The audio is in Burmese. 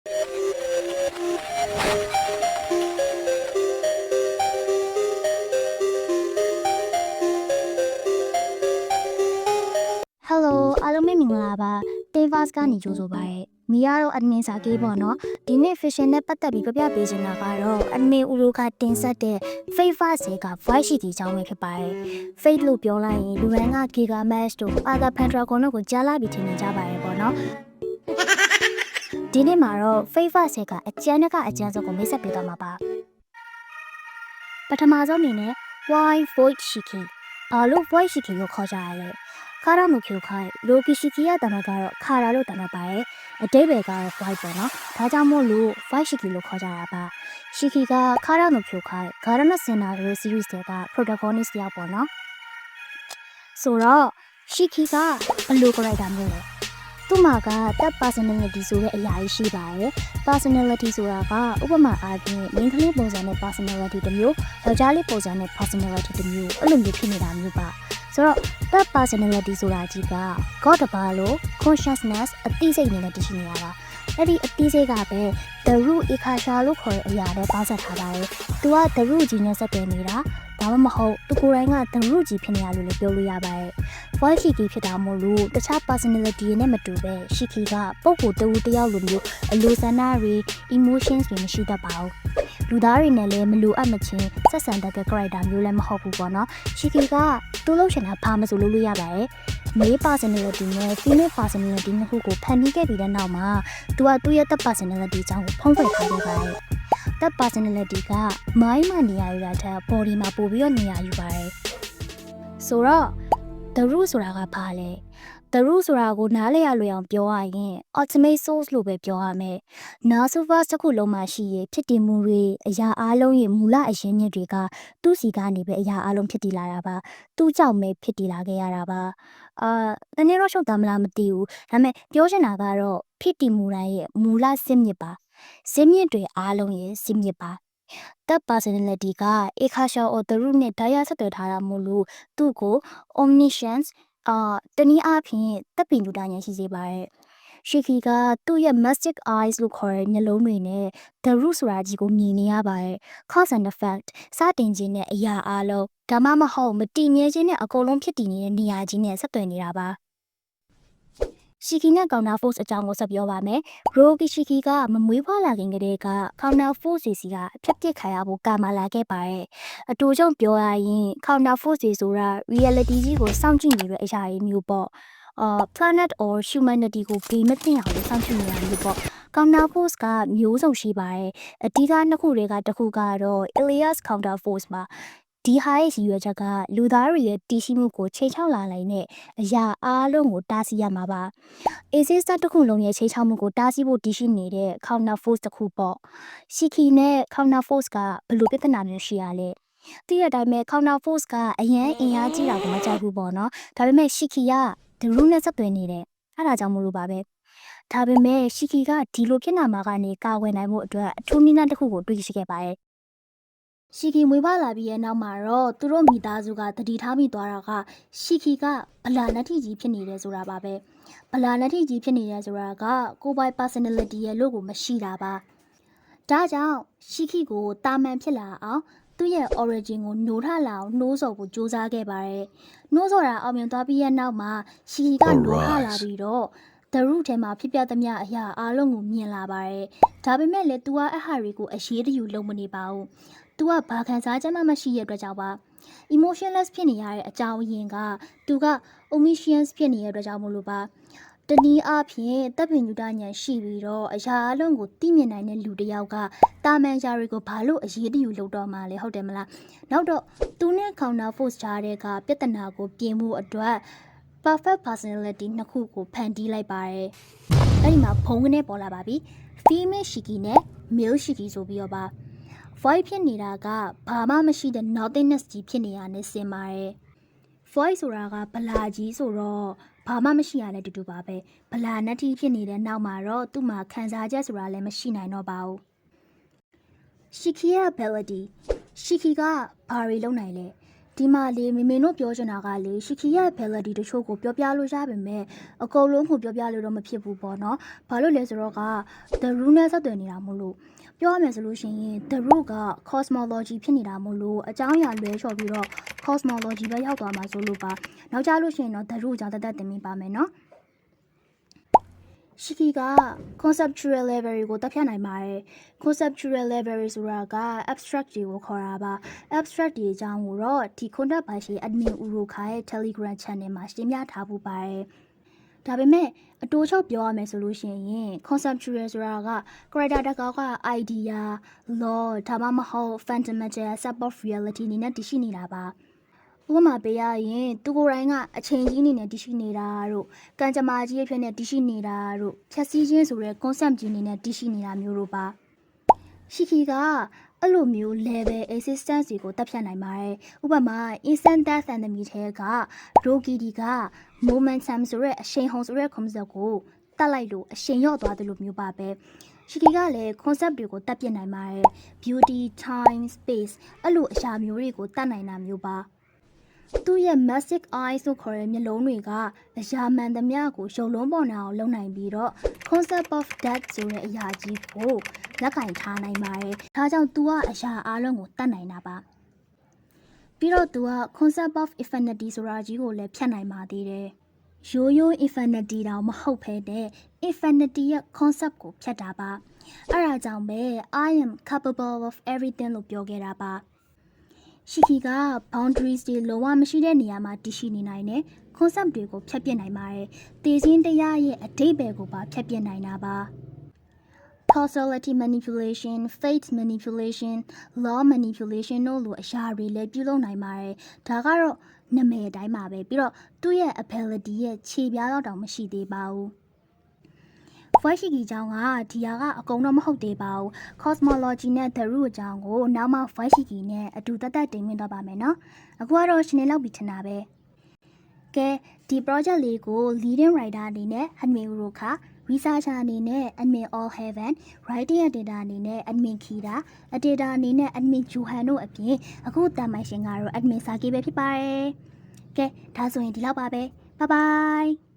Hello အားလုံးပဲမင်္ဂလာပါ Tevas ကနေကြိုဆိုပါရစေ။မီကတော့ admin စာကေးပေါ့နော်။ဒီနေ့ fashion နဲ့ပတ်သက်ပြီးပြပြပေးချင်တာကတော့ admin ဦးလိုကတင်ဆက်တဲ့ Favor ဆေးက voice ရှိတဲ့အကြောင်းပဲဖြစ်ပါတယ်။ Fate လို့ပြောလိုက်ရင်လူတိုင်းက Giga Max တို့ Other Pendragon တို့ကိုကြားလာပြီးထင်နေကြပါတယ်ပေါ့နော်။ဒီနေ့မှာတော့ Favor ဆေးကအကျန်းကအကျန်းစုံကိုမိတ်ဆက်ပေးသွားမှာပါ။ပထမဆုံးအနေနဲ့ Why Voice Shiki ဘာလို့ Voice Shiki ကိုခေါ်ကြရလဲ။ခါရမှုဖြိုခိုင်လိုကီရှိကီရဲ့တမန်ကတော့ခါရာလို့တမန်ပါရဲ့အတိတ်ပဲကတော့ white ပေါ့နော်ဒါကြောင့်မို့လို့ white ရှိကီလို့ခေါ်ကြတာပါရှိကီကခါရာမှုဖြိုခိုင်ဂါရနစင်နာရဲ့ series တွေက protagonist တယောက်ပေါ့နော်ဆိုတော့ရှိကီကဘယ်လို character မျိုးလဲသူ့မှာက that personality ဆိုတဲ့အရာကြီးရှိပါတယ် personality ဆိုတာကဥပမာအားဖြင့် main ကလေးပုံစံနဲ့ personality တစ်မျိုးယောက်ျားလေးပုံစံနဲ့ personality တစ်မျိုးအဲ့လိုမျိုးဖြစ်နေတာမျိုးပါဆိုတော့ that personality ဆိုတာကြီးက God တပါလို့ consciousness အသိစိတ်အနေနဲ့တည်ရှိနေတာပါအဲ့ဒီအသိစိတ်ကပဲ the root ikasha လို့ခေါ်တဲ့အရာနဲ့ပေါင်းစပ်ထားပါတယ်သူက the root ကြီးနဲ့ဆက်သွယ်နေတာဒါမှမဟုတ်သူကိုယ်တိုင်က the root ကြီးဖြစ်နေရလို့လည်းပြောလို့ရပါတယ် voice ရှိကီဖြစ်တာမို့လို့တခြား personality နဲ့မတူပဲရှိကီကပုံကိုတူတယောက်လိုမျိုးအလိုဆန္ဒတွေ emotions တွေမရှိတတ်ပါဘူးလူသားတွေနဲ့လည်းမလိုအပ်မချင်းဆက်ဆံတတ်တဲ့ character မျိုးလည်းမဟုတ်ဘူးပေါ့နော်ရှိကီကသူ့လို့ရှင်တာဘာမှမဆိုလုပ်လို့ရပါတယ် male personality နဲ့ female personality နှစ်ခုကိုဖန်တီးခဲ့ပြီးတဲ့နောက်မှာသူကသူ့ရဲ့ that personality အကြောင်းကိုဖုံးကွယ်ထားခဲ့ပါတယ် that personality က mind မှာနေရာယူတာထက် body မှာပို့ပြီးတော့နေရာယူပါတယ်ဆိုတော့ the root ဆိုတာကဘာလဲ the root ဆိုတာကိုနားလည်ရလွယ်အောင်ပြောရရင် ultimate source လို့ပဲပြောရမယ် Nasuvas တစ်ခုလုံးမှာရှိရဖြစ်တည်မှုတွေအရာအလုံးရဲ့မူလအရင်းမြစ်တွေကသူ့စီကနေပဲအရာအလုံးဖြစ်တည်လာတာပါသူ့ကြောင့်ပဲဖြစ်တည်လာခဲ့ရတာပါတနေ့တော့ရှုပ်တာမလားမသိဘူးဒါပေမဲ့ပြောချင်တာကတော့ဖြစ်တည်မှုတိုင်းရဲ့မူလစစ်မြစ်ပါစစ်မြစ်တွေအားလုံးရဲ့စစ်မြစ်ပါ that personality က Akasha or the root နဲ့တရားဆက်သွယ်ထားတာမို့လို့သူ့ကို omniscience တနည်းအားဖြင့်တပ်ပင်လူတိုင်းရရှိစေပါတယ်ရှိခီကသူ့ရဲ့ mystic eyes လို့ခေါ်တဲ့မျက်လုံးတွေနဲ့ the root ဆိုတာကြီးကိုမြင်နေရပါတယ် cause and effect စတင်ခြင်းနဲ့အရာအလုံးဒါမှမဟုတ်မတည်မြဲခြင်းနဲ့အကုန်လုံးဖြစ်တည်နေတဲ့နေရာကြီးနဲ့ဆက်သွယ်နေတာပါရှိကီနဲ့ကောင်နာ force အကြောင်းကိုဆက်ပြောပါမယ်။ Roki Shiki ကမမွေးဖွားလာခင်ကတည်းကကောင်နာ force စီကဖြတ်ပစ်ခံရဖို့ကာမလာခဲ့ပါတယ်။အတူချုံပြောရရင်ကောင်နာ force ဆိုတာ reality ကြီးကိုစောင့်ကြည့်နေတဲ့အရာကြီးမျိုးပေါ့။ planet or humanity ကိုဘေးမသိအောင်စောင့်ကြည့်နေတာမျိုးပေါ့။ကောင်နာ force ကမျိုးစုံရှိပါတယ်။အဓိကနှစ်ခုတွေကတစ်ခုကတော့ Elias counter force ပါဒီဟာရဲ့ရည်ရွယ်ချက်ကလူသားတွေရဲ့တည်ရှိမှုကိုချိန်ချောက်လာနိုင်တဲ့အရာအားလုံးကိုတားဆီးရမှာပါ။ Aces တစ်ခုလုံးရဲ့ချိန်ချောက်မှုကိုတားဆီးဖို့တည်ရှိနေတဲ့ counter force တစ်ခုပေါ့။ Shiki နဲ့ counter force ကဘယ်လိုပြဿနာမျိုးရှိရလဲ။သိတဲ့အတိုင်းပဲ counter force ကအရင်အင်အားကြီးတာကိုမကြိုက်ဘူးပေါ့နော်။ဒါပေမဲ့ Shiki က the root နဲ့ဆက်သွယ်နေတယ်။အဲ့ဒါကြောင့်မလို့ပါပဲ။ဒါပေမဲ့ Shiki ကဒီလိုဖြစ်နာမှာကနေကာဝယ်နိုင်မှုအတွက်အထူးနည်းလမ်းတစ်ခုကိုတွေ့ရှိခဲ့ပါတယ်ရှိကီမွေးဖွားလာပြီးရဲ့နောက်မှာတော့သူတို့မိသားစုကတတိထားမိသွားတာကရှိကီကဗလာနတိကြီးဖြစ်နေတယ်ဆိုတာပါပဲဗလာနတိကြီးဖြစ်နေတယ်ဆိုတာကကိုပိုင် personality ရဲ့လို့ကိုမရှိတာပါဒါကြောင့်ရှိကီကိုတာမန်ဖြစ်လာအောင်သူ့ရဲ့ origin ကိုနှိုးထလာအောင်နှိုးဆော်ဖို့ကြိုးစားခဲ့ပါတယ်နှိုးဆော်တာအောင်မြင်သွားပြီးရဲ့နောက်မှာရှိကီကနှိုးထလာပြီးတော့the root ထဲမှာဖြစ်ပြသမျှအရာအားလုံးကိုမြင်လာပါတယ်ဒါပေမဲ့လည်း तू ကအဟာတွေကိုအရေးတယူလုံးမနေပါဘူးသူကဘာခံစားချက်မှမရှိရတဲ့အတွက်ကြောင့်ပါ emotionless ဖြစ်နေရတဲ့အကြောင်းအရင်းကသူက omniscience ဖြစ်နေတဲ့အတွက်ကြောင့်မလို့ပါတနည်းအားဖြင့်တပ်ပင်ညူတညံရှိပြီးတော့အရာအလုံးကိုသိမြင်နိုင်တဲ့လူတစ်ယောက်ကတာမန်ယာတွေကိုဘာလို့အရေးတယူလုပ်တော့မှလဲဟုတ်တယ်မလားနောက်တော့သူနဲ့ counter force ကြားတဲ့ကပြဿနာကိုပြင်မှုအတွက် perfect personality နှစ်ခုကိုဖန်တီးလိုက်ပါတယ်အဲ့ဒီမှာဖုံးကနေပေါ်လာပါပြီ female shiki နဲ့ male shiki ဆိုပြီးတော့ပါvoid ဖြစ်နေတာကဘာမှမရှိတဲ့ nothingness ကြီးဖြစ်နေရနဲ့ဆင်ပါတယ် void ဆိုတာကဗလာကြီးဆိုတော့ဘာမှမရှိရတဲ့တူတူပါပဲဗလာနတ်တီဖြစ်နေတဲ့နောက်မှာတော့သူ့မှာခံစားချက်ဆိုတာလည်းမရှိနိုင်တော့ပါဘူး Shiki ရဲ့ ability Shiki ကဘာတွေလုပ်နိုင်လဲ ဒီမှာလေမမေတို့ပြောချင်တာကလေရှီခီရဲ့ ability တချို့ကိုပြောပြလို့ရပါမယ်အကုန်လုံးကိုပြောပြလို့တော့မဖြစ်ဘူးပေါ့နော်ဘာလို့လဲဆိုတော့က the rule နဲ့ဆက်သွယ်နေတာမို့လို့ပြောရမယ်ဆိုလို့ရှိရင် the rule က cosmology ဖြစ်နေတာမို့လို့အကြောင်းအရာလွဲချော်ပြီးတော့ cosmology ပဲရောက်သွားမှာဆိုလို့ပါနောက်ကြလို့ရှိရင်တော့ the rule ကြောင့်တက်တက်တင်မိပါမယ်နော်ရှိကီက conceptual level ကိုတက်ဖြတ်နိုင်ပါတယ် conceptual level ဆိုတာက abstract တွေကိုခေါ်တာပါ abstract တွေအကြောင်းကိုတော့ဒီ contact ပါရှိ admin Uroka ရဲ့ Telegram channel မှာရှင်းပြထားဖို့ပါတယ်ဒါပေမဲ့အတိုးချုပ်ပြောရမယ်ဆိုလို့ရှိရင် conceptual ဆိုတာက character တကောက်က idea law ဒါမှမဟုတ် fundamental set of reality အနေနဲ့တည်ရှိနေတာပါဥပမာပေးရရင်သူကိုယ်တိုင်ကအချိန်ကြီးအနေနဲ့တည်ရှိနေတာတို့ကံကြမ္မာကြီးအဖြစ်နဲ့တည်ရှိနေတာတို့ဖြတ်စည်းခြင်းဆိုတဲ့ concept ကြီးအနေနဲ့တည်ရှိနေတာမျိုးတို့ပါရှိခီကအဲ့လိုမျိုး level existence တွေကိုတက်ဖြတ်နိုင်ပါတယ်ဥပမာ instant death enemy ထဲက Rokidi က momentum ဆိုတဲ့အရှိန်ဟုန်ဆိုတဲ့ concept ကိုတက်လိုက်လို့အရှိန်လျော့သွားတယ်လို့မျိုးပါပဲရှိကီကလည်း concept တွေကိုတက်ပြစ်နိုင်ပါတယ် beauty time space အဲ့လိုအရာမျိုးတွေကိုတက်နိုင်တာမျိုးပါသူ့ရဲ့ magic eyes ဆိုခေါ်တဲ့မျက်လုံးတွေကအရာမှန်သမျှကိုရုပ်လုံးပေါ်နေအောင်လုပ်နိုင်ပြီးတော့ concept of death ဆိုတဲ့အရာကြီးကိုလက်ကင်ထားနိုင်ပါတယ်။ဒါကြောင့်သူကအရာအလုံးကိုတတ်နိုင်တာပါ။ပြီးတော့သူက concept of infinity ဆိုတာကြီးကိုလည်းဖြတ်နိုင်ပါသေးတယ်။ရိုးရိုး infinity တောင်မဟုတ်ဘဲနဲ့ infinity ရဲ့ concept ကိုဖြတ်တာပါ။အဲ့ဒါကြောင့်ပဲ I am capable of everything လို့ပြောခဲ့တာပါ။ရှိခီက boundaries တွေလုံးဝမရှိတဲ့နေရာမှာတည်ရှိနေနိုင်တယ် concept တွေကိုဖြတ်ပြစ်နိုင်ပါတယ်။သေခြင်းတရားရဲ့အဓိပ္ပာယ်ကိုပါဖြတ်ပြစ်နိုင်တာပါ။ causality manipulation, fate manipulation, law manipulation တို့လိုအရာတွေလည်းပြုလုပ်နိုင်ပါတယ်။ဒါကတော့နာမည်အတိုင်းပါပဲပြီးတော့သူ့ရဲ့ ability ရဲ့ခြေပြားတော့တောင်မရှိသေးပါဘူး။ voice ရှိကီကြောင်းကဒီဟာကအကုန်တော့မဟုတ်သေးပါဘူး cosmology နဲ့ the root အကြောင်းကိုနောက်မှ voice ရှိကီနဲ့အတူတက်တက်တင်ပြတော့ပါမယ်နော်အခုကတော့ရှင်းနေလောက်ပြီထင်တာပဲကဲဒီ project လေးကို leading writer အနေနဲ့ admin Uroka researcher အနေနဲ့ admin all heaven writing data အနေနဲ့ admin Kira data အနေနဲ့ admin Johan တို့အပြင်အခုတာမိုင်ရှင်ကတော့ admin Saki ပဲဖြစ်ပါတယ်ကဲဒါဆိုရင်ဒီလောက်ပါပဲ bye bye